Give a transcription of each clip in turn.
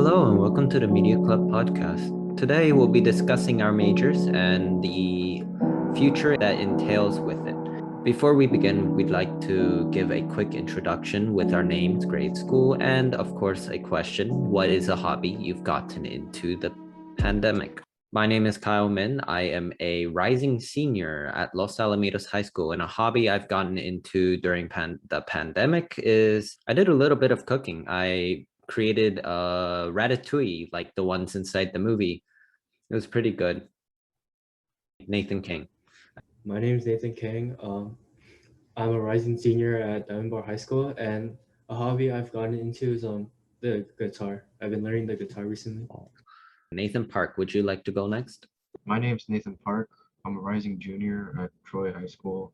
Hello and welcome to the Media Club podcast. Today we'll be discussing our majors and the future that entails with it. Before we begin, we'd like to give a quick introduction with our names, grade school, and of course, a question: what is a hobby you've gotten into the pandemic? My name is Kyle Min. I am a rising senior at Los Alamitos High School, and a hobby I've gotten into during the pandemic is I did a little bit of cooking. I created a ratatouille like the ones inside the movie. It was pretty good. Nathan King. My name is Nathan King. I'm a rising senior at Diamond Bar High School, and a hobby I've gotten into is the guitar. I've been learning the guitar recently. Nathan Park, would you like to go next? My name's Nathan Park. I'm a rising junior at Troy High School,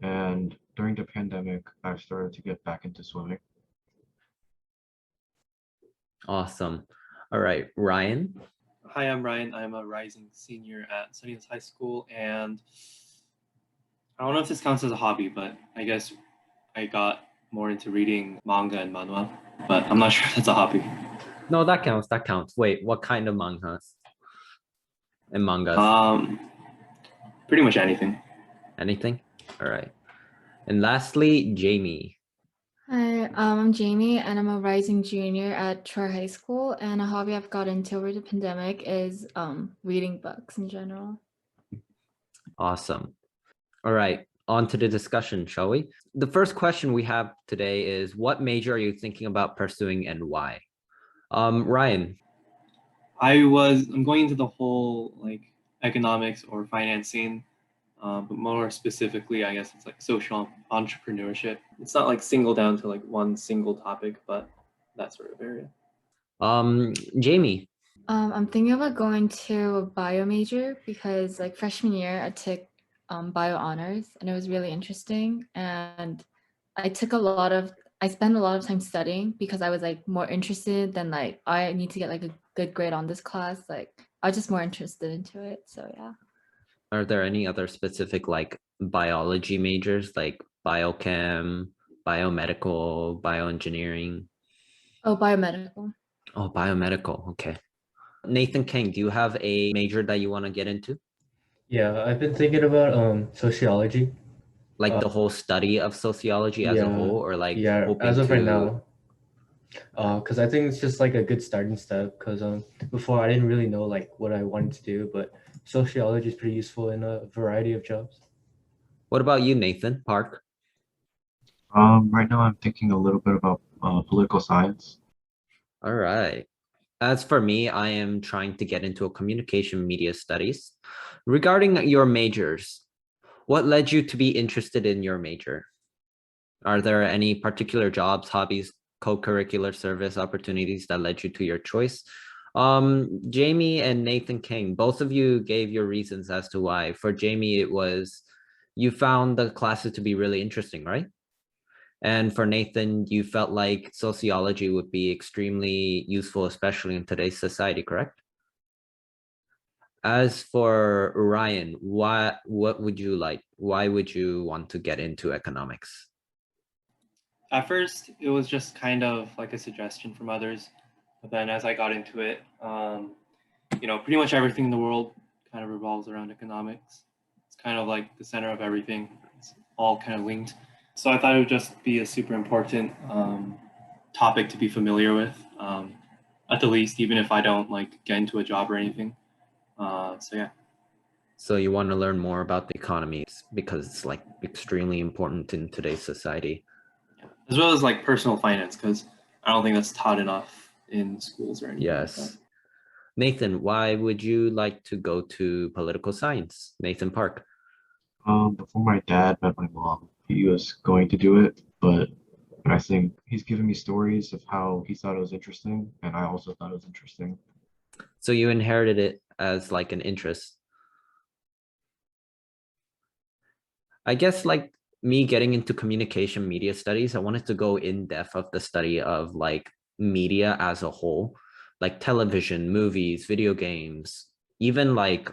and during the pandemic, I've started to get back into swimming. Awesome. All right, Ryan. Hi, I'm Ryan. I'm a rising senior at Sunny Hills High School, and I don't know if this counts as a hobby, but I guess I got more into reading manga and manhwa, but I'm not sure if that's a hobby. No, that counts. That counts. Wait, what kind of mangas and mangas? Pretty much anything. Anything? All right. And lastly, Jamie. Hi, I'm Jamie, and I'm a rising junior at Troy High School. And a hobby I've got into over the pandemic is reading books in general. Awesome. All right, on to the discussion, shall we? The first question we have today is, what major are you thinking about pursuing and why? Ryan. I'm going into the whole like economics or finance scene, but more specifically, I guess it's like social entrepreneurship. It's not like single down to like one single topic, but that sort of area. Jamie. I'm thinking about going to a bio major because like freshman year I took bio honors and it was really interesting, and I spent a lot of time studying because I was like more interested than like I need to get like a good grade on this class. Like I was just more interested into it. So yeah. Are there any other specific like biology majors like biochem, biomedical, bioengineering? Oh, biomedical. Oh, biomedical. Okay. Nathan King, do you have a major that you want to get into? Yeah, I've been thinking about sociology. Like the whole study of sociology as a Yeah, whole, or like yeah, hoping as of right to? now, because I think it's just like a good starting step. Because before I didn't really know like what I wanted to do, but sociology is pretty useful in a variety of jobs. What about you, Nathan Park? Right now, I'm thinking a little bit about political science. All right. As for me, I am trying to get into a communication media studies. Regarding your majors, what led you to be interested in your major? Are there any particular jobs, hobbies, co-curricular service opportunities that led you to your choice? Jamie and Nathan King, both of you gave your reasons as to why. For Jamie, it was you found the classes to be really interesting, right? And for Nathan, you felt like sociology would be extremely useful, especially in today's society, correct? As for Ryan, what would you like? Why would you want to get into economics? At first, it was just kind of like a suggestion from others, but then as I got into it, pretty much everything in the world kind of revolves around economics. It's kind of like the center of everything. It's all kind of linked. So I thought it would just be a super important topic to be familiar with, at the least, even if I don't like get into a job or anything. So yeah. So you want to learn more about the economy because it's like extremely important in today's society. Yeah. As well as like personal finance, because I don't think that's taught enough in schools or anything Yes. like that. Nathan, why would you like to go to political science? Nathan Park. Before my dad met my mom, he was going to do it, but I think he's given me stories of how he thought it was interesting, and I also thought it was interesting. So you inherited it as like an interest. I guess like me getting into communication media studies, I wanted to go in depth of the study of like media as a whole, like television, movies, video games, even like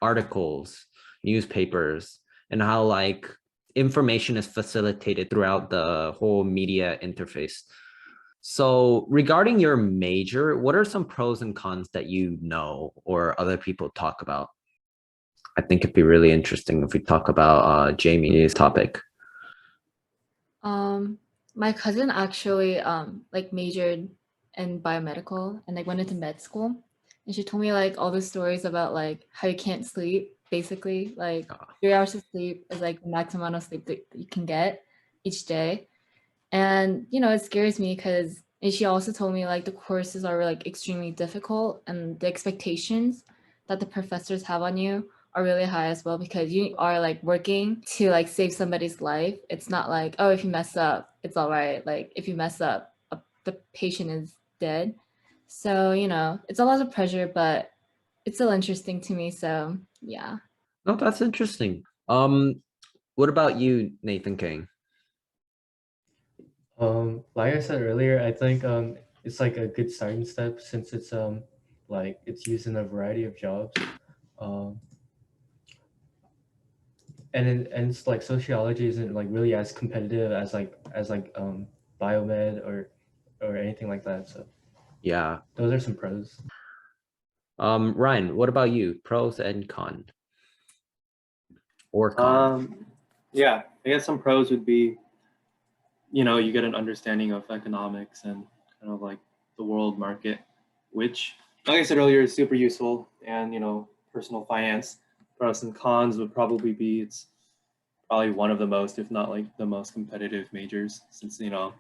articles, newspapers, and how like information is facilitated throughout the whole media interface. So regarding your major, what are some pros and cons that you know or other people talk about? I think it'd be really interesting if we talk about Jamie's topic. My cousin actually like majored in biomedical and like went into med school, and she told me like all the stories about like how you can't sleep. Basically, like 3 hours of sleep is like the maximum amount of sleep that you can get each day. And it scares me because she also told me like the courses are like extremely difficult, and the expectations that the professors have on you are really high as well, because you are like working to like save somebody's life. It's not like, oh, if you mess up it's all right. Like if you mess up, the patient is dead. So it's a lot of pressure, but it's still interesting to me. So yeah. No, that's interesting. What about you, Nathan King? Like I said earlier, I think it's like a good starting step since it's like it's used in a variety of jobs. Um, and it's like sociology isn't like really as competitive as like biomed or anything like that. So Yeah. those are some pros. Ryan, what about you? Pros and cons or cons? Yeah, I guess some pros would be, you get an understanding of economics and kind of like the world market, which, like I said earlier, is super useful, and personal finance. Pros and cons would probably be it's probably one of the most, if not like the most competitive majors, since it's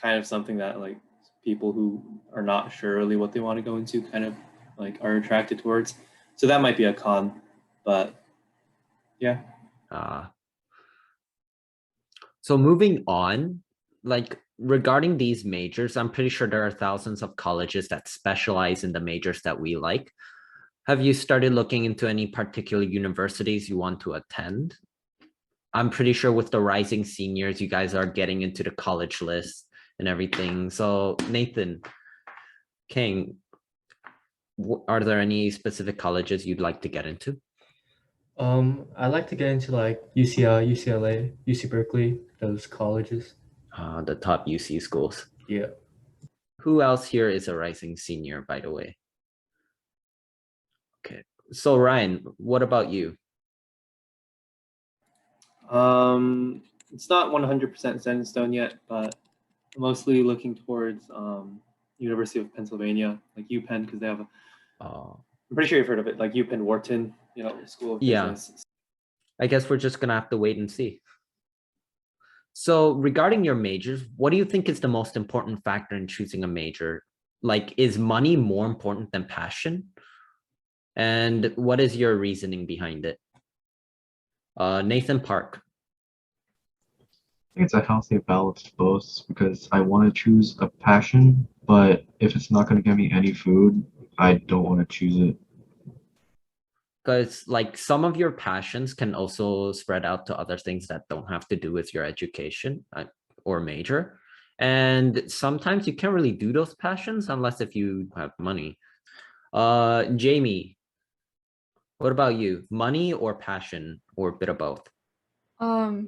kind of something that like people who are not sure really what they want to go into kind of like are attracted towards. So that might be a con, but yeah. So moving on, like regarding these majors, I'm pretty sure there are thousands of colleges that specialize in the majors that we like. Have you started looking into any particular universities you want to attend? I'm pretty sure with the rising seniors, you guys are getting into the college list and everything. So Nathan King, are there any specific colleges you'd like to get into? I'd like to get into like UCI, UCLA, UC Berkeley, those colleges. The top UC schools. Yeah. Who else here is a rising senior, by the way? Okay. So Ryan, what about you? It's not 100% set in stone yet, but mostly looking towards University of Pennsylvania, like UPenn, because they have I'm pretty sure you've heard of it, like UPenn Wharton, School of Business. I guess we're just gonna have to wait and see. So regarding your majors, what do you think is the most important factor in choosing a major? Like, is money more important than passion? And what is your reasoning behind it? Nathan Park. I think it's a healthy balance of both because I want to choose a passion, but if it's not going to get me any food, I don't want to choose it. Because like some of your passions can also spread out to other things that don't have to do with your education or major. And sometimes you can't really do those passions unless if you have money. Jamie, what about you? Money or passion or a bit of both?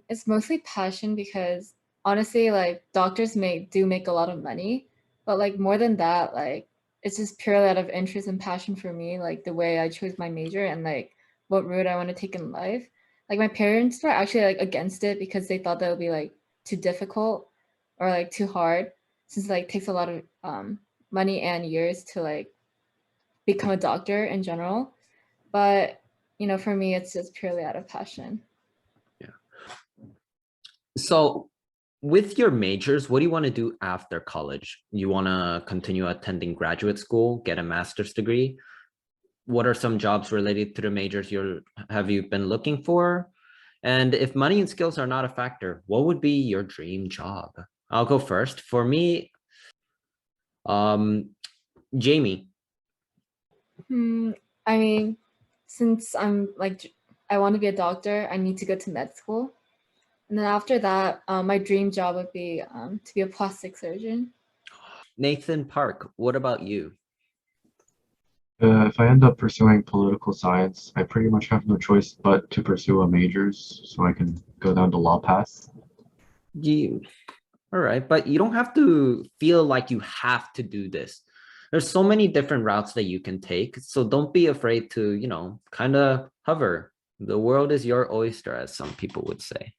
It's mostly passion because honestly, like doctors do make a lot of money, but like more than that, like it's just purely out of interest and passion for me, like the way I chose my major and like what route I want to take in life. Like my parents were actually like against it because they thought that would be like too difficult or like too hard, since like it takes a lot of money and years to like become a doctor in general. But for me, it's just purely out of passion. So with your majors, what do you want to do after college? You want to continue attending graduate school, get a master's degree? What are some jobs related to the majors have you been looking for? And if money and skills are not a factor, what would be your dream job? I'll go first. For me, Jamie. I mean, since I'm like, I want to be a doctor, I need to go to med school. And then after that, my dream job would be to be a plastic surgeon. Nathan Park, what about you? If I end up pursuing political science, I pretty much have no choice but to pursue a majors so I can go down the law path. All right, but you don't have to feel like you have to do this. There's so many different routes that you can take, so don't be afraid to, kind of hover. The world is your oyster, as some people would say.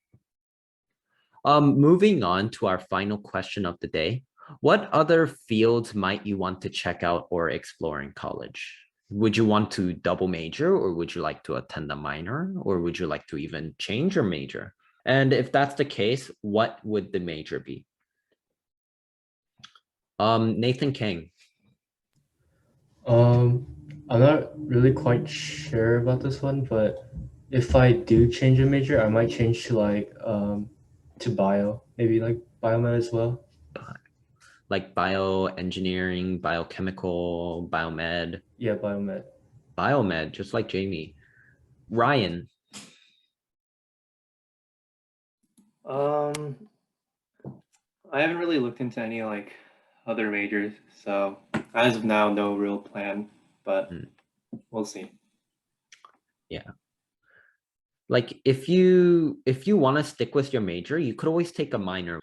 Moving on to our final question of the day. What other fields might you want to check out or explore in college? Would you want to double major, or would you like to attend a minor, or would you like to even change your major? And if that's the case, what would the major be? Nathan King. I'm not really quite sure about this one, but if I do change a major, I might change to to bio, maybe like biomed as well. Like bioengineering, biochemical, biomed. Yeah, biomed. Biomed, just like Jamie. Ryan. I haven't really looked into any like other majors, so as of now, no real plan, but we'll see. Yeah. Like if you want to stick with your major, you could always take a minor.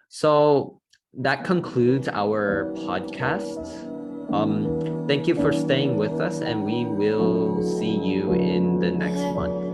So that concludes our podcast. Thank you for staying with us, and we will see you in the next month.